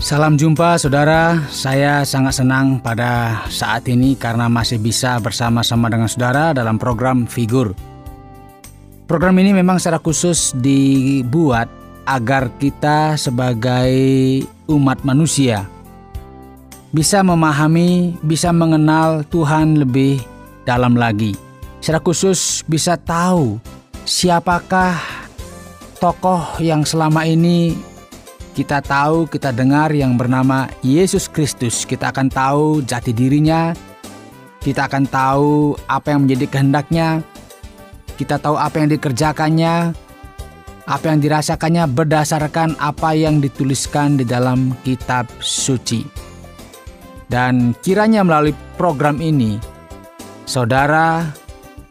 Salam jumpa saudara, saya sangat senang pada saat ini karena masih bisa bersama-sama dengan saudara dalam program Figur. Program ini memang secara khusus dibuat agar kita sebagai umat manusia bisa memahami, bisa mengenal Tuhan lebih dalam lagi. Secara khusus bisa tahu siapakah tokoh yang selama ini kita tahu, kita dengar yang bernama Yesus Kristus. Kita akan tahu jati dirinya, kita akan tahu apa yang menjadi kehendaknya, kita tahu apa yang dikerjakannya, apa yang dirasakannya berdasarkan apa yang dituliskan di dalam kitab suci. Dan kiranya melalui program ini, saudara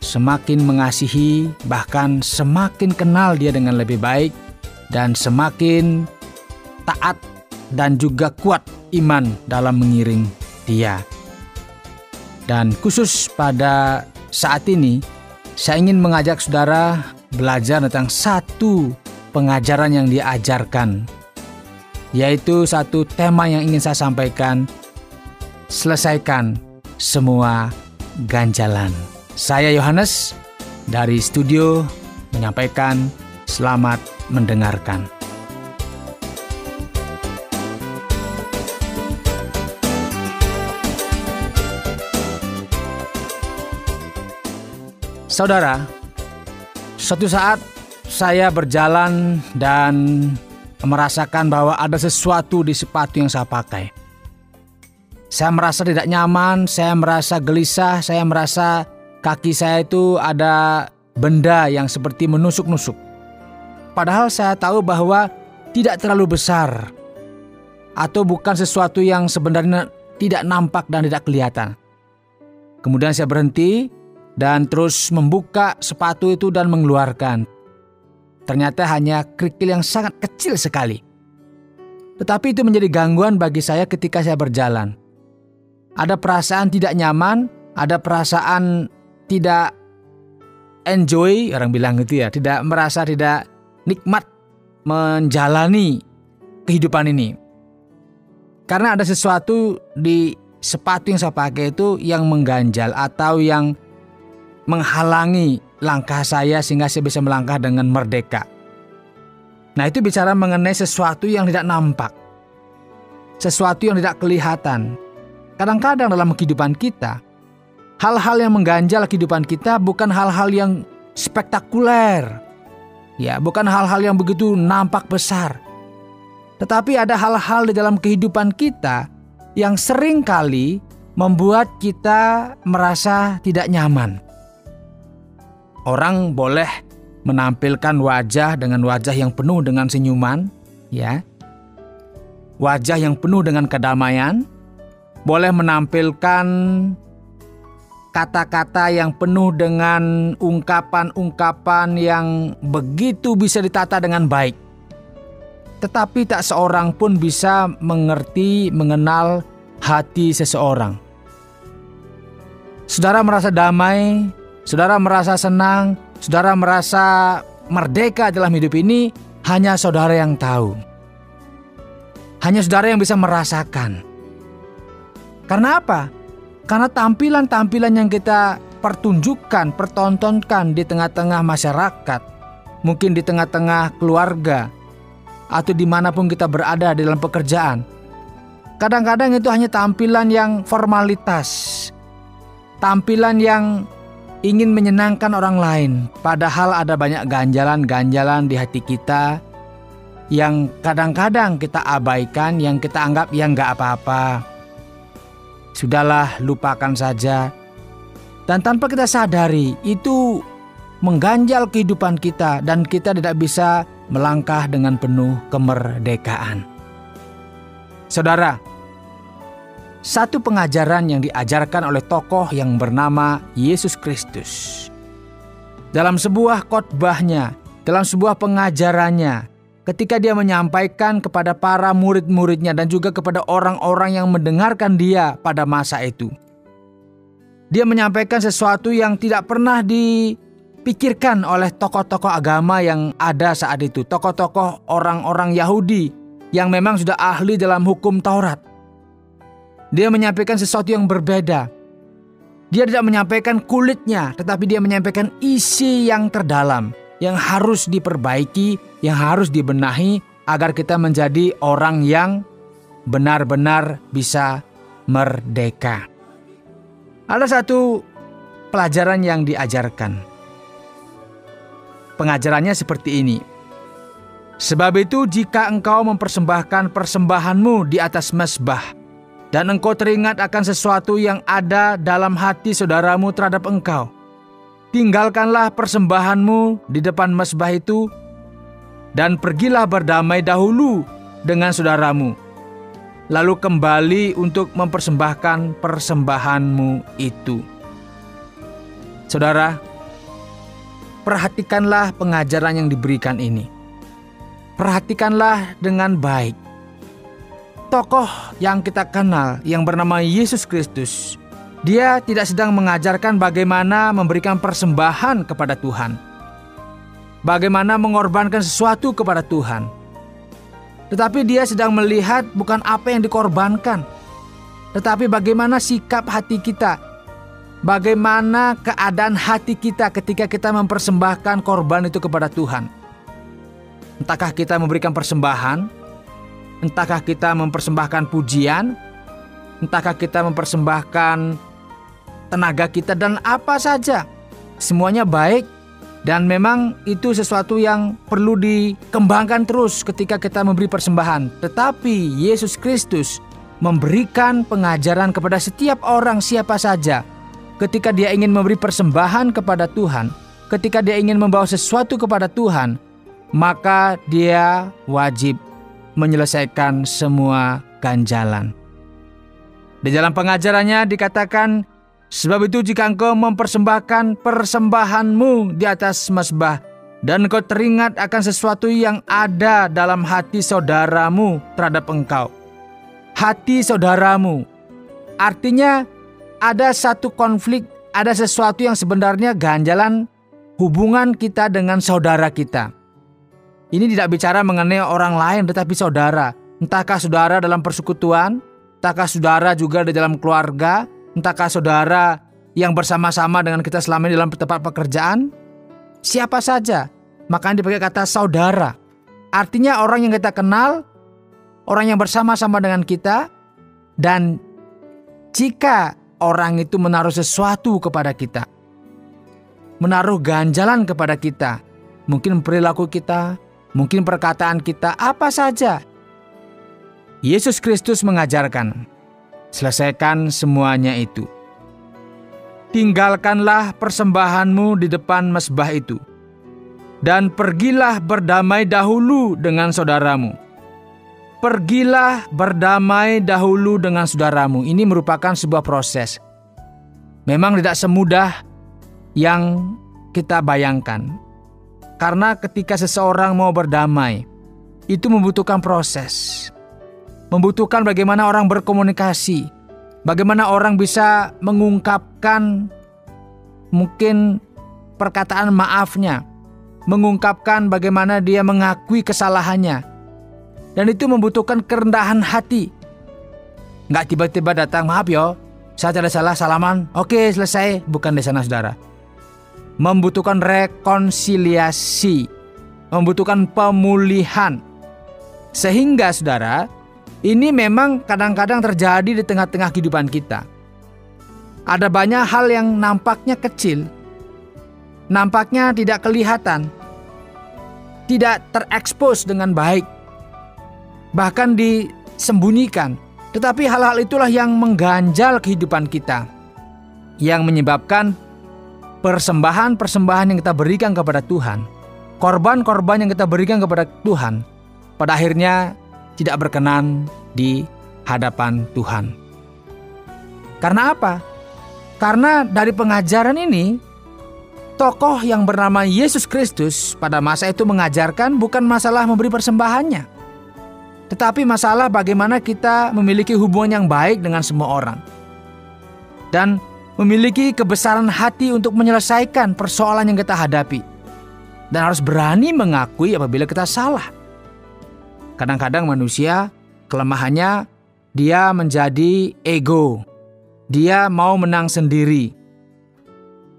semakin mengasihi, bahkan semakin kenal dia dengan lebih baik, dan semakin taat dan juga kuat iman dalam mengiring dia. Dan khusus pada saat ini, saya ingin mengajak saudara belajar tentang satu pengajaran yang diajarkan, yaitu satu tema yang ingin saya sampaikan: selesaikan semua ganjalan. Saya Yohanes dari studio menyampaikan selamat mendengarkan. Saudara, suatu saat saya berjalan dan merasakan bahwa ada sesuatu di sepatu yang saya pakai. Saya merasa tidak nyaman, saya merasa gelisah, saya merasa kaki saya itu ada benda yang seperti menusuk-nusuk. Padahal saya tahu bahwa tidak terlalu besar atau bukan sesuatu yang sebenarnya tidak nampak dan tidak kelihatan. Kemudian saya berhenti dan terus membuka sepatu itu dan mengeluarkan. Ternyata hanya kerikil yang sangat kecil sekali. Tetapi itu menjadi gangguan bagi saya ketika saya berjalan. Ada perasaan tidak nyaman, ada perasaan tidak enjoy, orang bilang gitu ya, tidak merasa tidak nikmat menjalani kehidupan ini. Karena ada sesuatu di sepatu yang saya pakai itu yang mengganjal atau yang menghalangi langkah saya sehingga saya bisa melangkah dengan merdeka. Nah, itu bicara mengenai sesuatu yang tidak nampak, sesuatu yang tidak kelihatan. Kadang-kadang dalam kehidupan kita, hal-hal yang mengganjal kehidupan kita bukan hal-hal yang spektakuler, ya, bukan hal-hal yang begitu nampak besar. Tetapi ada hal-hal di dalam kehidupan kita yang sering kali membuat kita merasa tidak nyaman. Orang boleh menampilkan wajah dengan wajah yang penuh dengan senyuman, ya. Wajah yang penuh dengan kedamaian, boleh menampilkan kata-kata yang penuh dengan ungkapan-ungkapan yang begitu bisa ditata dengan baik. Tetapi tak seorang pun bisa mengerti, mengenal hati seseorang. Saudara merasa damai, saudara merasa senang, saudara merasa merdeka dalam hidup ini, hanya saudara yang tahu. Hanya saudara yang bisa merasakan. Karena apa? Karena tampilan-tampilan yang kita pertontonkan di tengah-tengah masyarakat, mungkin di tengah-tengah keluarga, atau dimanapun kita berada di dalam pekerjaan. Kadang-kadang itu hanya tampilan yang formalitas, tampilan yang ingin menyenangkan orang lain, padahal ada banyak ganjalan-ganjalan di hati kita yang kadang-kadang kita abaikan, yang kita anggap yang gak apa-apa. Sudahlah, lupakan saja. Dan tanpa kita sadari, itu mengganjal kehidupan kita dan kita tidak bisa melangkah dengan penuh kemerdekaan. Saudara, satu pengajaran yang diajarkan oleh tokoh yang bernama Yesus Kristus. Dalam sebuah khotbahnya, dalam sebuah pengajarannya, ketika dia menyampaikan kepada para murid-muridnya dan juga kepada orang-orang yang mendengarkan dia pada masa itu. Dia menyampaikan sesuatu yang tidak pernah dipikirkan oleh tokoh-tokoh agama yang ada saat itu. Tokoh-tokoh orang-orang Yahudi yang memang sudah ahli dalam hukum Taurat. Dia menyampaikan sesuatu yang berbeda. Dia tidak menyampaikan kulitnya, tetapi dia menyampaikan isi yang terdalam, yang harus diperbaiki, yang harus dibenahi, agar kita menjadi orang yang benar-benar bisa merdeka. Ada satu pelajaran yang diajarkan. Pengajarannya seperti ini. Sebab itu jika engkau mempersembahkan persembahanmu di atas mezbah, dan engkau teringat akan sesuatu yang ada dalam hati saudaramu terhadap engkau, tinggalkanlah persembahanmu di depan mezbah itu, dan pergilah berdamai dahulu dengan saudaramu, lalu kembali untuk mempersembahkan persembahanmu itu. Saudara, perhatikanlah pengajaran yang diberikan ini. Perhatikanlah dengan baik. Tokoh yang kita kenal yang bernama Yesus Kristus, dia tidak sedang mengajarkan bagaimana memberikan persembahan kepada Tuhan, bagaimana mengorbankan sesuatu kepada Tuhan. Tetapi dia sedang melihat bukan apa yang dikorbankan, tetapi bagaimana sikap hati kita, bagaimana keadaan hati kita ketika kita mempersembahkan korban itu kepada Tuhan. Entahkah kita memberikan persembahan, entahkah kita mempersembahkan pujian, entahkah kita mempersembahkan tenaga kita dan apa saja. Semuanya baik dan memang itu sesuatu yang perlu dikembangkan terus ketika kita memberi persembahan. Tetapi Yesus Kristus memberikan pengajaran kepada setiap orang siapa saja ketika dia ingin memberi persembahan kepada Tuhan, ketika dia ingin membawa sesuatu kepada Tuhan, maka dia wajib menyelesaikan semua ganjalan. Di dalam pengajarannya dikatakan, sebab itu jika engkau mempersembahkan persembahanmu di atas mezbah, dan engkau teringat akan sesuatu yang ada dalam hati saudaramu terhadap engkau. Hati saudaramu, artinya ada satu konflik, ada sesuatu yang sebenarnya ganjalan hubungan kita dengan saudara kita. Ini tidak bicara mengenai orang lain, tetapi saudara. Entahkah saudara dalam persekutuan, entahkah saudara juga di dalam keluarga, entahkah saudara yang bersama-sama dengan kita selama ini dalam tempat pekerjaan, siapa saja. Makanya dipakai kata saudara. Artinya orang yang kita kenal, orang yang bersama-sama dengan kita, dan jika orang itu menaruh sesuatu kepada kita, menaruh ganjalan kepada kita, mungkin perilaku kita, mungkin perkataan kita, apa saja. Yesus Kristus mengajarkan, selesaikan semuanya itu. Tinggalkanlah persembahanmu di depan mezbah itu, dan pergilah berdamai dahulu dengan saudaramu. Pergilah berdamai dahulu dengan saudaramu. Ini merupakan sebuah proses. Memang tidak semudah yang kita bayangkan. Karena ketika seseorang mau berdamai, itu membutuhkan proses. Membutuhkan bagaimana orang berkomunikasi, bagaimana orang bisa mengungkapkan mungkin perkataan maafnya, mengungkapkan bagaimana dia mengakui kesalahannya. Dan itu membutuhkan kerendahan hati. Nggak tiba-tiba datang, maaf yo, saya ada salah, salaman, oke selesai. Bukan di sana saudara. Membutuhkan rekonsiliasi, membutuhkan pemulihan. Sehingga saudara, ini memang kadang-kadang terjadi di tengah-tengah kehidupan kita. Ada banyak hal yang nampaknya kecil, nampaknya tidak kelihatan, tidak terekspos dengan baik, bahkan disembunyikan. Tetapi hal-hal itulah yang mengganjal kehidupan kita, yang menyebabkan persembahan-persembahan yang kita berikan kepada Tuhan, korban-korban yang kita berikan kepada Tuhan, pada akhirnya tidak berkenan di hadapan Tuhan. Karena apa? Karena dari pengajaran ini, tokoh yang bernama Yesus Kristus pada masa itu mengajarkan bukan masalah memberi persembahannya, tetapi masalah bagaimana kita memiliki hubungan yang baik dengan semua orang. Dan memiliki kebesaran hati untuk menyelesaikan persoalan yang kita hadapi. Dan harus berani mengakui apabila kita salah. Kadang-kadang manusia kelemahannya dia menjadi ego. Dia mau menang sendiri.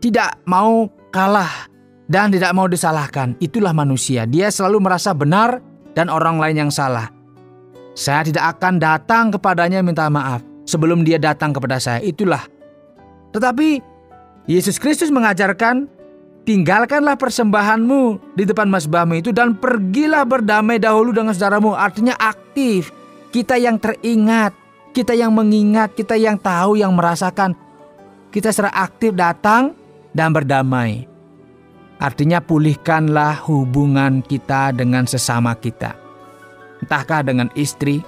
Tidak mau kalah dan tidak mau disalahkan. Itulah manusia. Dia selalu merasa benar dan orang lain yang salah. Saya tidak akan datang kepadanya minta maaf sebelum dia datang kepada saya. Itulah. Tetapi Yesus Kristus mengajarkan, tinggalkanlah persembahanmu di depan mazbahmu itu dan pergilah berdamai dahulu dengan saudaramu. Artinya aktif. Kita yang teringat, kita yang mengingat, kita yang tahu, yang merasakan. Kita secara aktif datang dan berdamai. Artinya pulihkanlah hubungan kita dengan sesama kita. Entahkah dengan istri,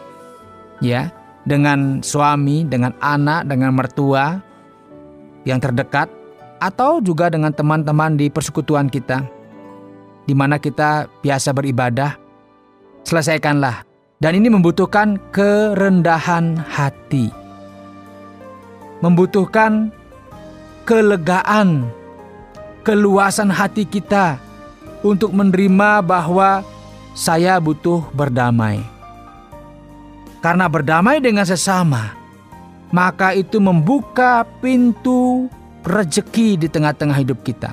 ya, dengan suami, dengan anak, dengan mertua yang terdekat, atau juga dengan teman-teman di persekutuan kita, di mana kita biasa beribadah. Selesaikanlah. Dan ini membutuhkan kerendahan hati. Membutuhkan kelegaan, keluasan hati kita untuk menerima bahwa saya butuh berdamai. Karena berdamai dengan sesama, maka itu membuka pintu rezeki di tengah-tengah hidup kita.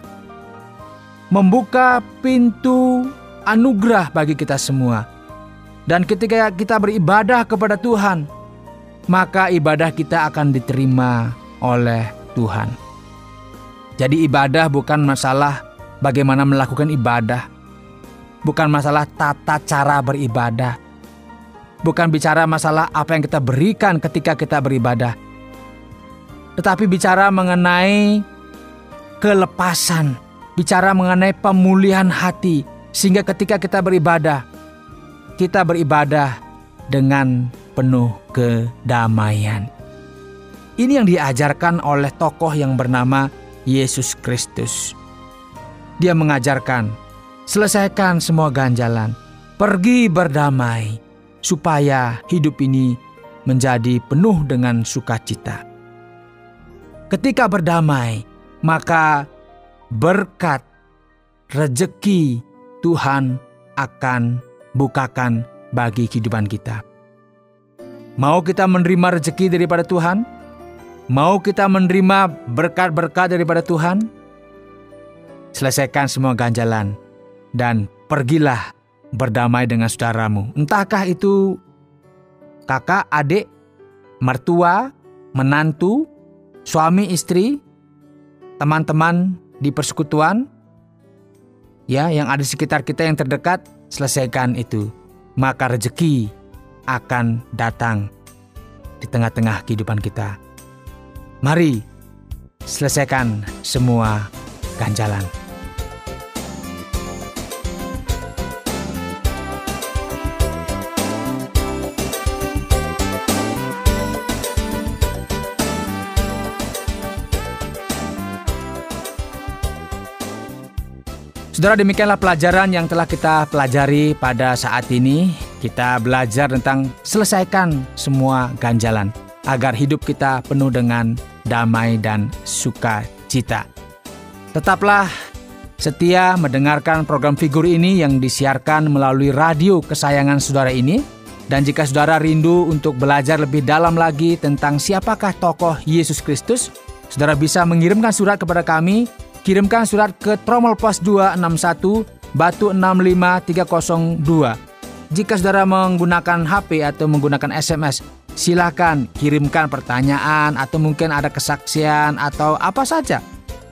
Membuka pintu anugerah bagi kita semua. Dan ketika kita beribadah kepada Tuhan, maka ibadah kita akan diterima oleh Tuhan. Jadi ibadah bukan masalah bagaimana melakukan ibadah. Bukan masalah tata cara beribadah. Bukan bicara masalah apa yang kita berikan ketika kita beribadah. Tetapi bicara mengenai kelepasan. Bicara mengenai pemulihan hati. Sehingga ketika kita beribadah dengan penuh kedamaian. Ini yang diajarkan oleh tokoh yang bernama Yesus Kristus. Dia mengajarkan, selesaikan semua ganjalan, pergi berdamai, supaya hidup ini menjadi penuh dengan sukacita. Ketika berdamai, maka berkat, rezeki Tuhan akan bukakan bagi kehidupan kita. Mau kita menerima rezeki daripada Tuhan? Mau kita menerima berkat-berkat daripada Tuhan? Selesaikan semua ganjalan dan pergilah berdamai dengan saudaramu. Entahkah itu kakak, adik, mertua, menantu, suami, istri, teman-teman di persekutuan, ya, yang ada di sekitar kita yang terdekat. Selesaikan itu, maka rezeki akan datang di tengah-tengah kehidupan kita. Mari selesaikan semua ganjalan. Saudara, demikianlah pelajaran yang telah kita pelajari pada saat ini. Kita belajar tentang selesaikan semua ganjalan agar hidup kita penuh dengan damai dan sukacita. Tetaplah setia mendengarkan program Figur ini yang disiarkan melalui radio kesayangan saudara ini. Dan jika saudara rindu untuk belajar lebih dalam lagi tentang siapakah tokoh Yesus Kristus, saudara bisa mengirimkan surat kepada kami. Kirimkan surat ke Tromol Pos 261 Batu 65302. Jika saudara menggunakan HP atau menggunakan SMS, silakan kirimkan pertanyaan atau mungkin ada kesaksian atau apa saja.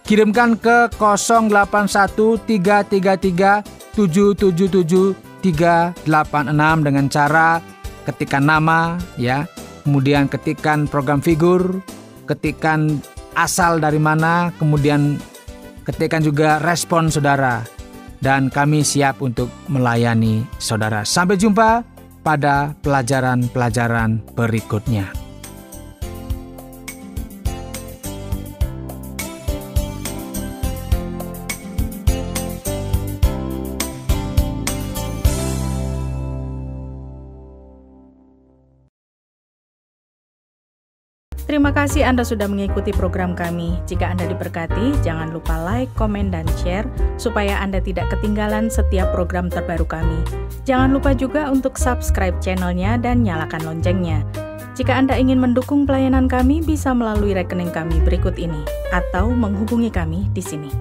Kirimkan ke 081333777386 dengan cara ketikkan nama, ya, kemudian ketikkan program Figur, ketikkan asal dari mana, kemudian ketikkan juga respon saudara, dan kami siap untuk melayani saudara. Sampai jumpa pada pelajaran-pelajaran berikutnya. Terima kasih Anda sudah mengikuti program kami. Jika Anda diberkati, jangan lupa like, komen, dan share supaya Anda tidak ketinggalan setiap program terbaru kami. Jangan lupa juga untuk subscribe channelnya dan nyalakan loncengnya. Jika Anda ingin mendukung pelayanan kami, bisa melalui rekening kami berikut ini atau menghubungi kami di sini.